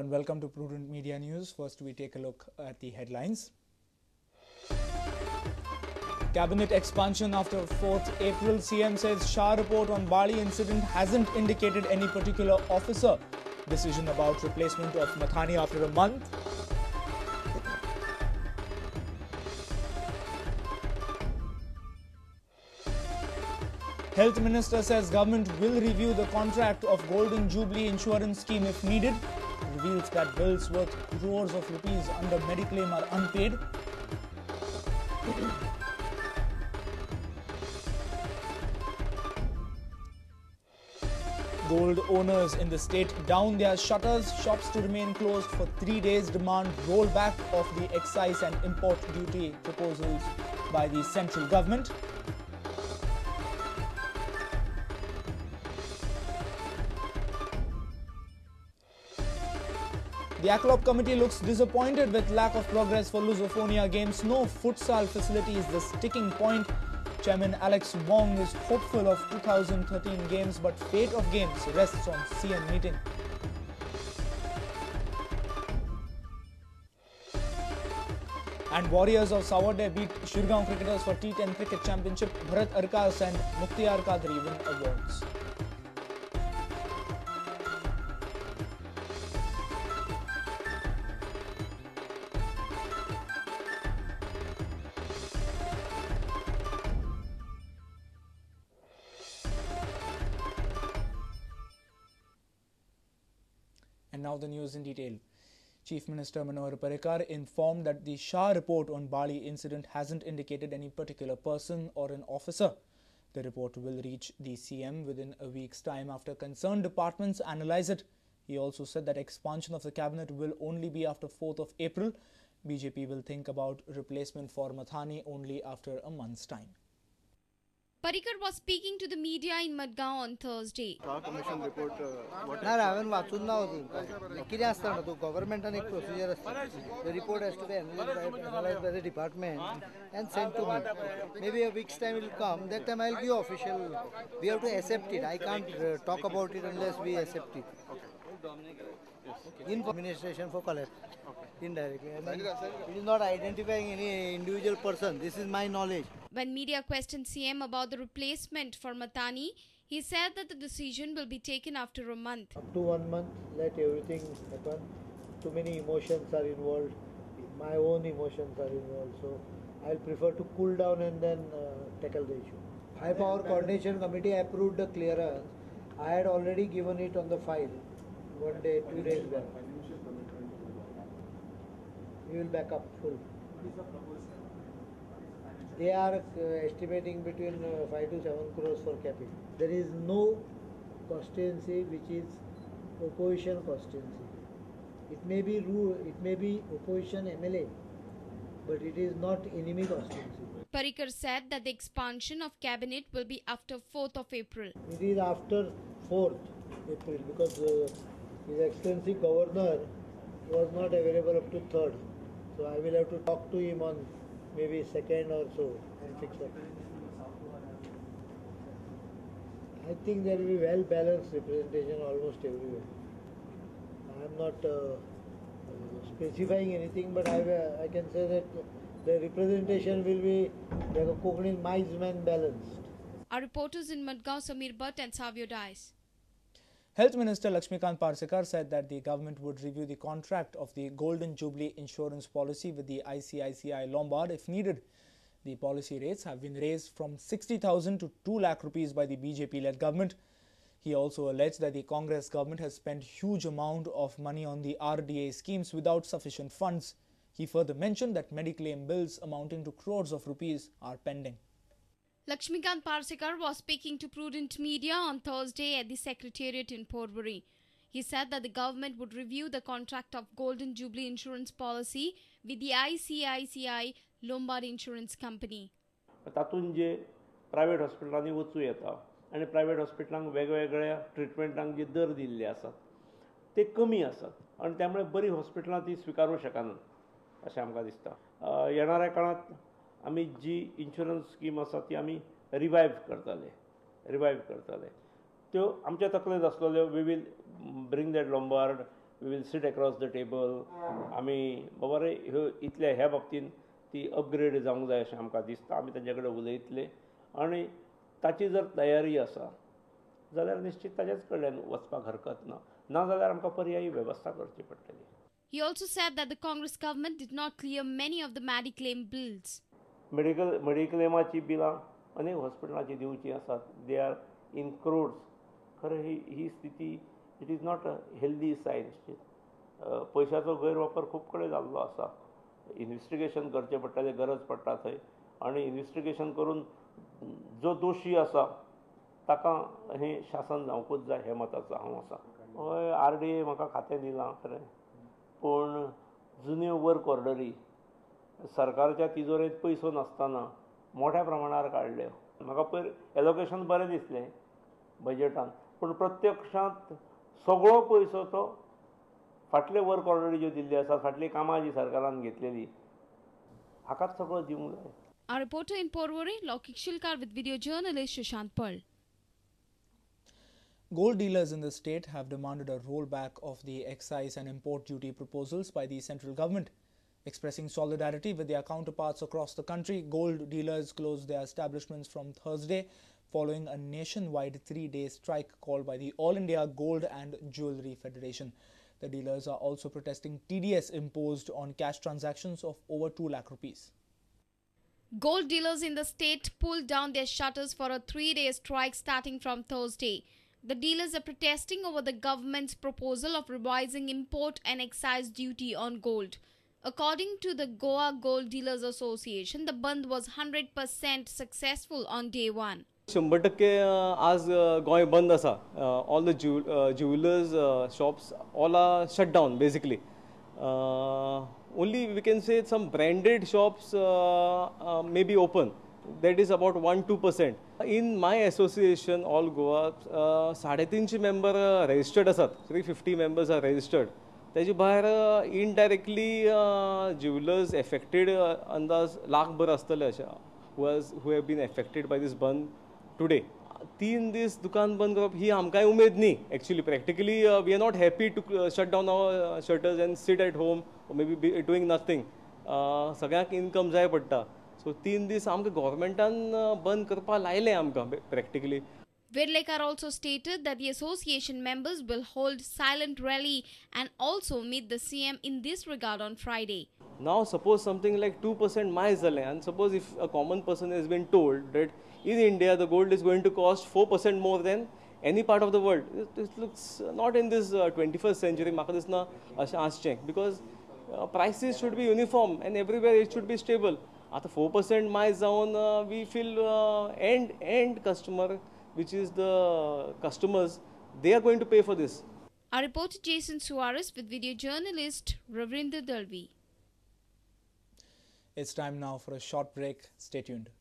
and welcome to Prudent Media News. First, we take a look at the headlines. Cabinet expansion after 4th April. CM says Shah Report on Balli incident hasn't indicated any particular officer. Decision about replacement of Matanhy after a month. Health Minister says government will review the contract of Golden Jubilee insurance scheme if needed. Reveals that bills worth crores of rupees under Mediclaim are unpaid. Gold owners in the state down their shutters. Shops to remain closed for 3 days. Demand rollback of the excise and import duty proposals by the central government. The ACLOP committee looks disappointed with lack of progress for Lusophonia Games. No futsal facility is the sticking point. Chairman Alex Wong is hopeful of 2013 games, but fate of games rests on CM meeting. And Warriors of Sawarde beat Shirgaon cricketers for T10 Cricket Championship. Bharat Arkas and Mukhtiar Kadri win awards. And now the news in detail. Chief Minister Manohar Parrikar informed that the Shah Report on Balli incident hasn't indicated any particular person or an officer. The report will reach the CM within a week's time after concerned departments analyze it. He also said that expansion of the cabinet will only be after 4th of April. BJP will think about replacement for Matanhy only after a month's time. Parrikar was speaking to the media in Madgaon on Thursday. Shah Commission report. हांवें वाचून ना कितें आसता न्हू गव्हर्मेंटान एक procedure आसता. The report has to be analyzed by the department and sent to me. Maybe a week's time will come. That time I'll give official. We have to accept it. I can't talk about it unless we accept it. In administration for collect. Indirectly. It is not identifying any individual person. This is my knowledge. When media questioned CM about the replacement for Matanhy, he said that the decision will be taken after a month. Up to 1 month, let everything happen. Too many emotions are involved. My own emotions are involved. So I'll prefer to cool down and then tackle the issue. High Power Coordination Committee approved the clearance. I had already given it on the file 1 day, 2 days back. We will back up full. They are estimating between 5 to 7 crores for capping. There is no constituency which is opposition constituency. It may be opposition MLA, but it is not enemy constituency. Parrikar said that the expansion of cabinet will be after 4th of April. It is after 4th April because His Excellency Governor was not available up to 3rd. So I will have to talk to him on maybe 2nd or so and fix it. I think there will be well balanced representation almost everywhere. I am not specifying anything, but I can say that the representation will be like a Konkani mice-man balanced. Our reporters in Madgaon, Samir Bhatt and Savio Dice. Health Minister Lakshmikant Parsekar said that the government would review the contract of the Golden Jubilee insurance policy with the ICICI Lombard if needed. The policy rates have been raised from 60,000 to 2 lakh rupees by the BJP-led government. He also alleged that the Congress government has spent huge amount of money on the RDA schemes without sufficient funds. He further mentioned that Mediclaim bills amounting to crores of rupees are pending. Lakshmikant Parsekar was speaking to Prudent Media on Thursday at the Secretariat in Porvorim. He said that the government would review the contract of Golden Jubilee insurance policy with the ICICI Lombard Insurance Company. तातून जे private हॉस्पिटलांनी वचूं येता आनी private हॉस्पिटलांक वेगवेगळ्या ट्रिटमेंटांक जे दर दिल्ले आसात ते कमी आसात आनी त्यामुळे बरी हॉस्पिटलां ती स्विकारूंक शकनात अशें आमकां दिसता. येणाऱ्या काळांत आमी जी इन्शुरन्स स्कीम आसा ती आमी रिवायव करतले त्यो आमच्या तकलेंत आसलेल्यो वी वील ब्रिंग दॅट लोंबार्ड we will sit across the table, आमी बाबा रे इतल्या ह्या बाबतीन ती अपग्रेड जावंक जाय अशें आमकां दिसता. आमी ताजे कडेन उलयतले आनी ताची जर तयारी आसा जाल्यार निश्चित ताजेच कडल्यान वचपाक हरकत ना. नाजाल्यार आमकां पर्यायी वेवस्था करची पडटली. He also said that the Congress government did not clear many of the Mediclaim bills. मेडिक्लेमाची बिलां अनेक हॉस्पिटलांची दिवची आसात. They are in crowds. खरें ही स्थिती it is not a healthy sign. पयशाचो गैरवापर खूब कडेन जाल्लो आसा. इन्व्हेस्टिगेशन करचें पडटलें, गरज पडटा थंय, आनी इन्व्हेस्टिगेशन करून जो दोशी आसा ताका हें शासन जावंकूच जाय हे मताचो हांव आसा. हय, RDA म्हाका खातें दिलां खरें, पूण जुन्यो वर्क ऑर्डरी सरकारच्या तिजोरेंत पयसो नासतना मोठ्या प्रमाणार काडल्यो. म्हाका पयर एलोकेशन बरें दिसलें बजेटान, पूण प्रत्यक्षांत सगळो पयसो तो फाटले वर्क ऑर्डरी ज्यो दिल्ल्यो आसात, फाटलीं कामां जी सरकारान घेतलेली हाकाच सगळो दिवंक जाय. Our reporter in Porvorim, Laukik Shilkar, with video journalist Shashank Pearl. Gold dealers in the state have demanded a rollback of the excise and import duty proposals by the central government. Expressing solidarity with their counterparts across the country, gold dealers closed their establishments from Thursday following a nationwide 3-day strike called by the All India Gold and Jewellery Federation. The dealers are also protesting TDS imposed on cash transactions of over 2 lakh rupees. Gold dealers in the state pulled down their shutters for a 3-day strike starting from Thursday. The dealers are protesting over the government's proposal of revising import and excise duty on gold. According to the Goa Gold Dealers Association, the Bandh was 100% successful on day one. 100% आज गोय बंद आसा. All the jewelers shops all are shut down basically. Only we can say some branded shops may be open. That is about 1-2%. In my association, all Goa, 350 member registered asat. 350 members are registered. ताजे भायर indirectly jewelers affected अंदाज लाखभर आसतले अशें who have been affected by this band today. 3 दीस दुकान बंद करप ही आमकांय उमेद न्ही. Actually, practically, we are not happy to shut down our shutters and sit at home or maybe be doing nothing. सगळ्यांक income जाय पडटा. So 3 दीस आमकां गव्हर्मेंटान बंद करपा लायलें आमकां practically. Virlekar also stated that the association members will hold silent rally and also meet the CM in this regard on Friday. Now suppose something like 2% mais zale, and suppose if a common person has been told that in India the gold is going to cost 4% more than any part of the world, it looks not in this 21st century because prices should be uniform and everywhere it should be stable. At 4% mais down, we feel end customer, which is the customers, they are going to pay for this. Our reporter Jason Suarez with video journalist Ravinder Dalvi. It's time now for a short break. Stay tuned.